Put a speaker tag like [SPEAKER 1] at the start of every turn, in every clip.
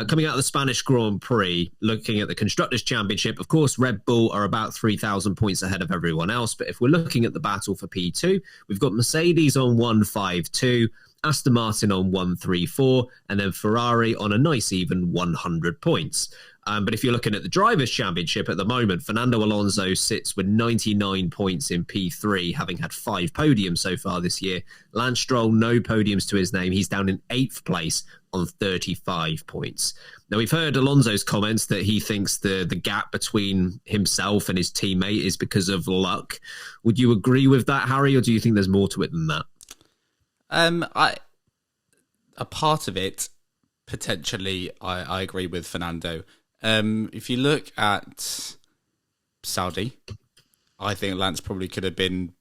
[SPEAKER 1] Coming out of the Spanish Grand Prix, looking at the Constructors' Championship, of course, Red Bull are about 3,000 points ahead of everyone else. But if we're looking at the battle for P2, we've got Mercedes on 152, Aston Martin on 134, and then Ferrari on a nice even 100 points. But if you're looking at the Drivers' Championship at the moment, Fernando Alonso sits with 99 points in P3, having had 5 podiums so far this year. Lance Stroll, no podiums to his name. He's down in 8th place on 35 points. Now, we've heard Alonso's comments that he thinks the gap between himself and his teammate is because of luck. Would you agree with that, Harry, or do you think there's more to it than that?
[SPEAKER 2] A part of it, potentially, I agree with Fernando. If you look at Saudi, I think Lance probably could have been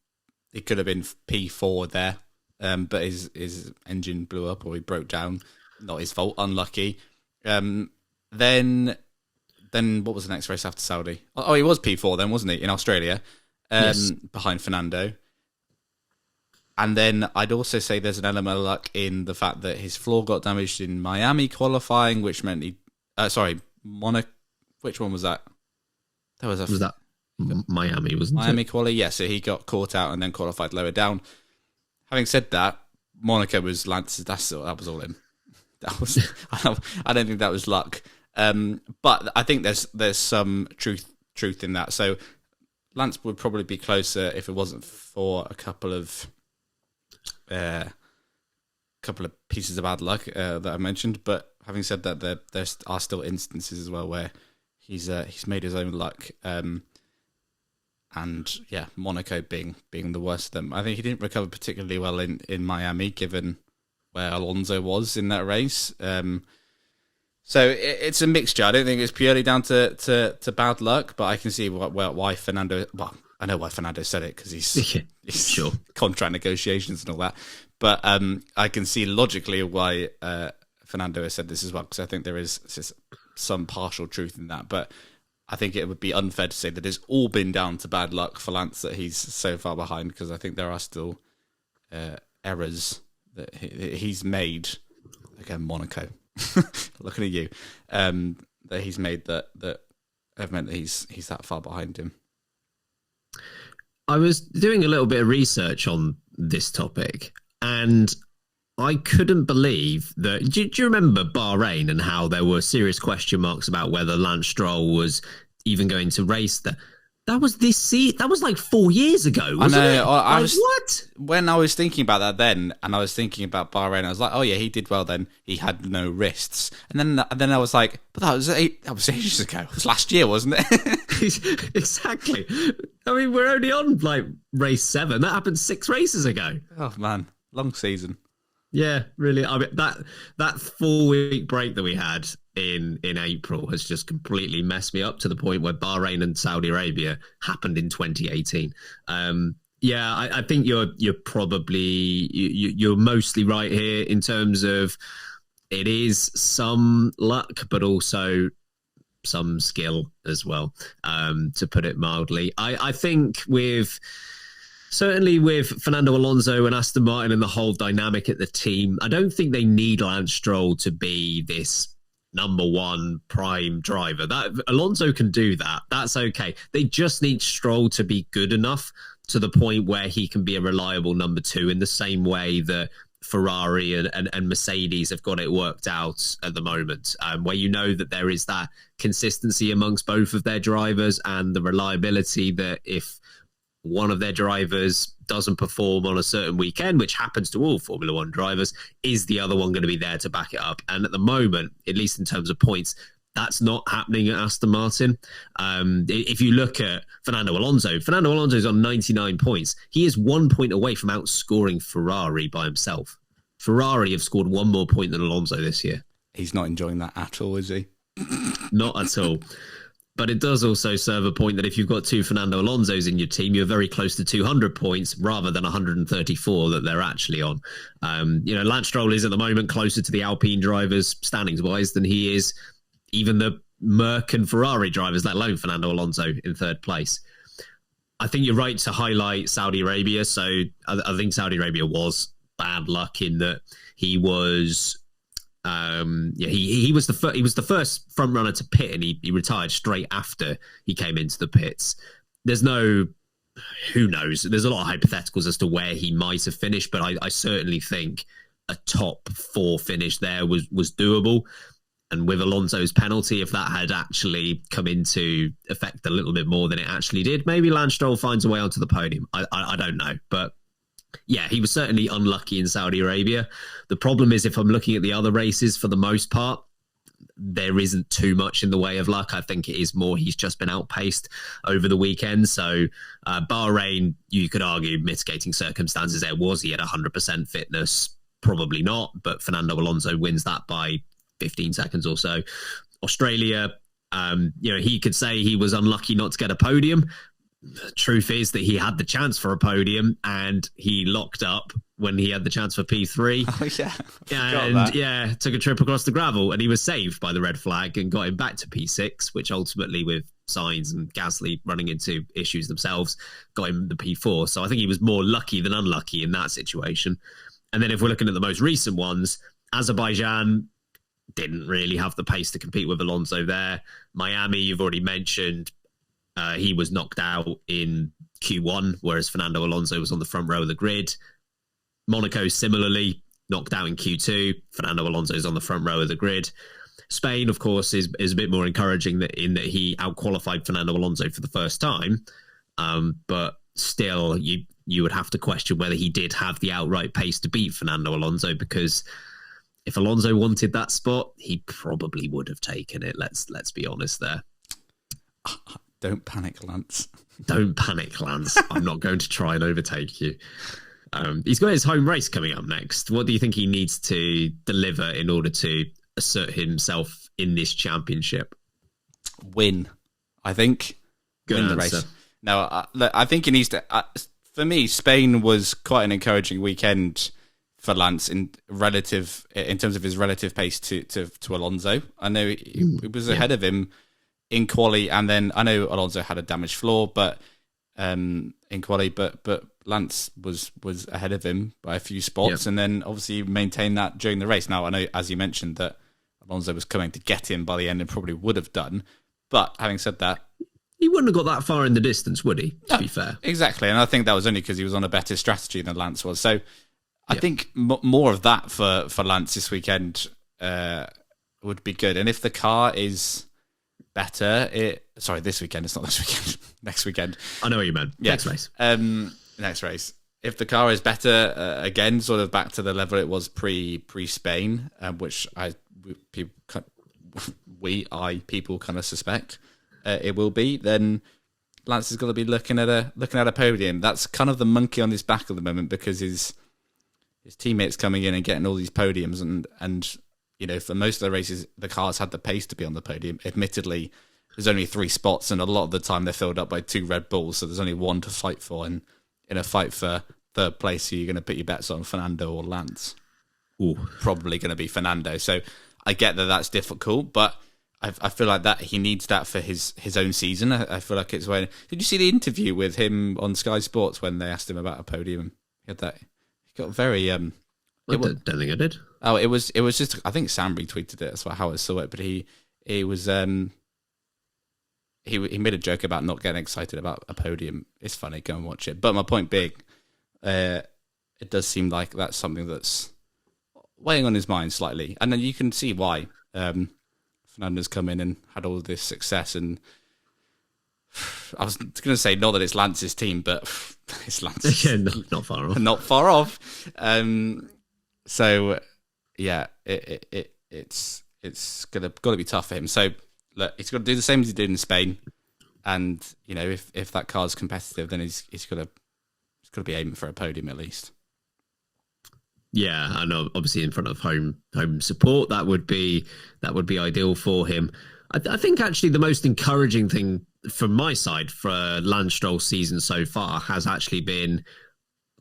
[SPEAKER 2] P4 there, but his engine blew up or he broke down. Not his fault, unlucky. Then what was the next race after Saudi? Oh, he was P4 then, wasn't he, in Australia,
[SPEAKER 1] yes.
[SPEAKER 2] Behind Fernando. And then I'd also say there's an element of luck in the fact that his floor got damaged in Miami qualifying, which meant Monaco. Which one was that? Was that
[SPEAKER 1] Miami, wasn't it?
[SPEAKER 2] Miami quali, yeah. So he got caught out and then qualified lower down. Having said that, Monaco was Lance's. That was all him. That was. I don't think that was luck. But I think there's some truth in that. So Lance would probably be closer if it wasn't for a couple of pieces of bad luck that I mentioned. But having said that, there are still instances as well where he's made his own luck. And yeah, Monaco being the worst of them. I think he didn't recover particularly well in Miami, given where Alonso was in that race. So it's a mixture. I don't think it's purely down to bad luck, but I can see why Fernando. Well, I know why Fernando said it because he's
[SPEAKER 1] sure
[SPEAKER 2] contract negotiations and all that. But I can see logically why Fernando has said this as well, because I think there is some partial truth in that. But I think it would be unfair to say that it's all been down to bad luck for Lance that he's so far behind, because I think there are still errors that he's made. Again, Monaco, looking at you, that he's made that have meant that he's that far behind him.
[SPEAKER 1] I was doing a little bit of research on this topic, and I couldn't believe that. Do you remember Bahrain and how there were serious question marks about whether Lance Stroll was even going to race there? That was this season. That was like 4 years ago, wasn't it? What?
[SPEAKER 2] When I was thinking about that then, and I was thinking about Bahrain, I was like, oh yeah, he did well then. He had no wrists. And then I was like, but that was ages ago. It was last year, wasn't it?
[SPEAKER 1] Exactly. I mean, we're only on like race 7. That happened 6 races ago.
[SPEAKER 2] Oh man, long season.
[SPEAKER 1] Yeah, really. I mean, that 4-week break that we had in April has just completely messed me up to the point where Bahrain and Saudi Arabia happened in 2018. Yeah, I think you're probably you're mostly right here in terms of it is some luck, but also some skill as well, to put it mildly. I think certainly with Fernando Alonso and Aston Martin and the whole dynamic at the team, I don't think they need Lance Stroll to be this number one prime driver. That Alonso can do that. That's okay. They just need Stroll to be good enough to the point where he can be a reliable number 2 in the same way that Ferrari and Mercedes have got it worked out at the moment, where you know that there is that consistency amongst both of their drivers and the reliability that if one of their drivers doesn't perform on a certain weekend, which happens to all Formula One drivers, is the other one going to be there to back it up? And at the moment, at least in terms of points, that's not happening at Aston Martin. If you look at Fernando Alonso is on 99 points. He is 1 point away from outscoring Ferrari by himself. Ferrari have scored 1 more point than Alonso this year.
[SPEAKER 2] He's not enjoying that at all, is he?
[SPEAKER 1] Not at all. But it does also serve a point that if you've got 2 Fernando Alonsos in your team, you're very close to 200 points rather than 134 that they're actually on. Lance Stroll is at the moment closer to the Alpine drivers standings-wise than he is even the Merc and Ferrari drivers, let alone Fernando Alonso in 3rd place. I think you're right to highlight Saudi Arabia. So I think Saudi Arabia was bad luck in that he was He was the first front runner to pit, and he retired straight after he came into the pits. Who knows? There's a lot of hypotheticals as to where he might have finished, but I certainly think a top 4 finish there was doable. And with Alonso's penalty, if that had actually come into effect a little bit more than it actually did, maybe Lance Stroll finds a way onto the podium. I don't know. But yeah, he was certainly unlucky in Saudi Arabia. The problem is, if I'm looking at the other races, for the most part, there isn't too much in the way of luck. I think it is more he's just been outpaced over the weekend. So Bahrain, you could argue mitigating circumstances there. Was he at 100% fitness? Probably not. But Fernando Alonso wins that by 15 seconds or so. Australia, he could say he was unlucky not to get a podium. The truth is that he had the chance for a podium and he locked up when he had the chance for P3.
[SPEAKER 2] Oh, yeah.
[SPEAKER 1] And took a trip across the gravel, and he was saved by the red flag and got him back to P6, which ultimately, with Sainz and Gasly running into issues themselves, got him the P4. So I think he was more lucky than unlucky in that situation. And then if we're looking at the most recent ones, Azerbaijan didn't really have the pace to compete with Alonso there. Miami, you've already mentioned, he was knocked out in Q1, whereas Fernando Alonso was on the front row of the grid. Monaco, similarly, knocked out in Q2. Fernando Alonso is on the front row of the grid. Spain, of course, is a bit more encouraging in that he outqualified Fernando Alonso for the first time. But still, you would have to question whether he did have the outright pace to beat Fernando Alonso, because if Alonso wanted that spot, he probably would have taken it. Let's be honest there.
[SPEAKER 2] Don't panic, Lance.
[SPEAKER 1] Don't panic, Lance. I'm not going to try and overtake you. He's got his home race coming up next. What do you think he needs to deliver in order to assert himself in this championship?
[SPEAKER 2] Win, I think.
[SPEAKER 1] Good
[SPEAKER 2] win the
[SPEAKER 1] answer.
[SPEAKER 2] race. No, I think he needs to. For me, Spain was quite an encouraging weekend for Lance in terms of his relative pace to Alonso. I know he was ahead of him in quali, and then I know Alonso had a damaged floor, but in quali, but Lance was ahead of him by a few spots, and then obviously maintained that during the race. Now I know, as you mentioned, that Alonso was coming to get him by the end and probably would have done, but having said that,
[SPEAKER 1] he wouldn't have got that far in the distance, would he? To be fair,
[SPEAKER 2] exactly, and I think that was only because he was on a better strategy than Lance was. So I think more of that for Lance this weekend would be good, and if the car is better, this weekend, it's not this weekend, next weekend.
[SPEAKER 1] I know what you meant.
[SPEAKER 2] Yeah.
[SPEAKER 1] Next race.
[SPEAKER 2] Next race. If the car is better, again, sort of back to the level it was pre-Spain, which people kind of suspect it will be, then Lance is going to be looking at a podium. That's kind of the monkey on his back at the moment, because his teammates coming in and getting all these podiums, and for most of the races, the cars had the pace to be on the podium. Admittedly, there's only 3 spots, and a lot of the time they're filled up by 2 Red Bulls, so there's only 1 to fight for. And in a fight for third place, so you're going to put your bets on Fernando or Lance.
[SPEAKER 1] Ooh.
[SPEAKER 2] Probably going to be Fernando. So I get that that's difficult, but I feel like that he needs that for his own season. I feel like it's when... Did you see the interview with him on Sky Sports when they asked him about a podium? He got very... I
[SPEAKER 1] don't think I did.
[SPEAKER 2] Oh, it was just, I think Sam retweeted it. That's how I saw it. But he was he made a joke about not getting excited about a podium. It's funny. Go and watch it. But my point being, it does seem like that's something that's weighing on his mind slightly, and then you can see why. Fernando's come in and had all this success, and I was going to say not that it's Lance's team, but it's Lance's.
[SPEAKER 1] Yeah, not far off.
[SPEAKER 2] Not far off. So yeah, it's got to be tough for him. So look, he's got to do the same as he did in Spain, and if that car's competitive, then he's got to be aiming for a podium at least.
[SPEAKER 1] Yeah, I know. Obviously, in front of home support, that would be ideal for him. I think actually the most encouraging thing from my side for Lance Stroll's season so far has actually been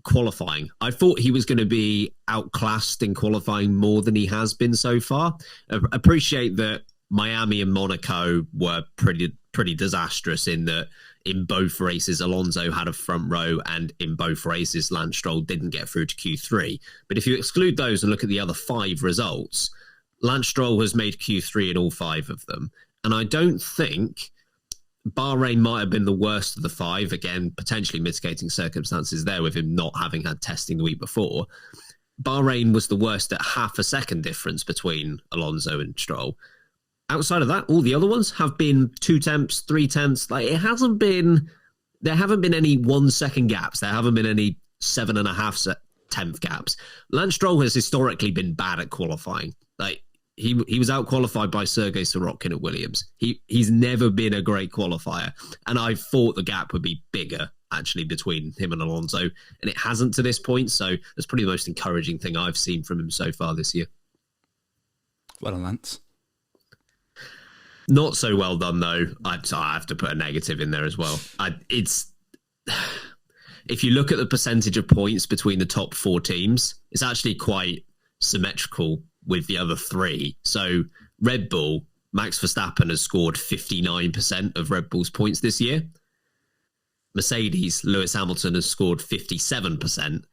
[SPEAKER 1] qualifying. I thought he was going to be outclassed in qualifying more than he has been so far. Appreciate that Miami and Monaco were pretty disastrous in that in both races Alonso had a front row, and in both races Lance Stroll didn't get through to Q3. But if you exclude those and look at the other 5 results, Lance Stroll has made Q3 in all 5 of them. And I don't think Bahrain might have been the worst of the 5. Again, potentially mitigating circumstances there with him not having had testing the week before. Bahrain was the worst at half a second difference between Alonso and Stroll. Outside of that, all the other ones have been 2 tenths, 3 tenths. Like, there haven't been any 1 second gaps. There haven't been any 7.5 tenth gaps. Lance Stroll has historically been bad at qualifying. Like, he was out qualified by Sergei Sorokin at Williams. He's never been a great qualifier, and I thought the gap would be bigger actually between him and Alonso, and it hasn't to this point. So that's probably the most encouraging thing I've seen from him so far this year.
[SPEAKER 2] Well done, Lance.
[SPEAKER 1] Not so well done though. I have to put a negative in there as well. If you look at the percentage of points between the top 4 teams, it's actually quite symmetrical with the other 3. So Red Bull, Max Verstappen has scored 59% of Red Bull's points this year. Mercedes, Lewis Hamilton has scored 57%,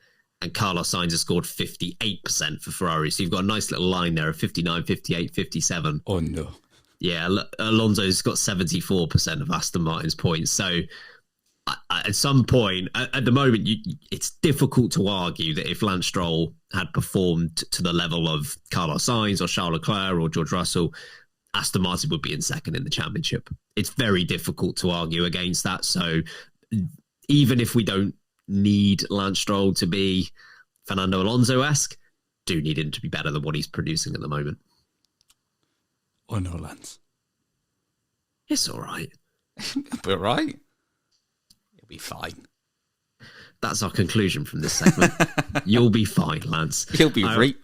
[SPEAKER 1] and Carlos Sainz has scored 58% for Ferrari. So you've got a nice little line there of 59, 58, 57.
[SPEAKER 2] Oh no.
[SPEAKER 1] Yeah, Alonso's got 74% of Aston Martin's points. So at some point, at the moment, it's difficult to argue that if Lance Stroll had performed to the level of Carlos Sainz or Charles Leclerc or George Russell, Aston Martin would be in second in the championship. It's very difficult to argue against that. So even if we don't need Lance Stroll to be Fernando Alonso-esque, do need him to be better than what he's producing at the moment.
[SPEAKER 2] Oh no, Lance.
[SPEAKER 1] It's all right.
[SPEAKER 2] But right. You'll be fine.
[SPEAKER 1] That's our conclusion from this segment. You'll be fine, Lance.
[SPEAKER 2] You'll be right.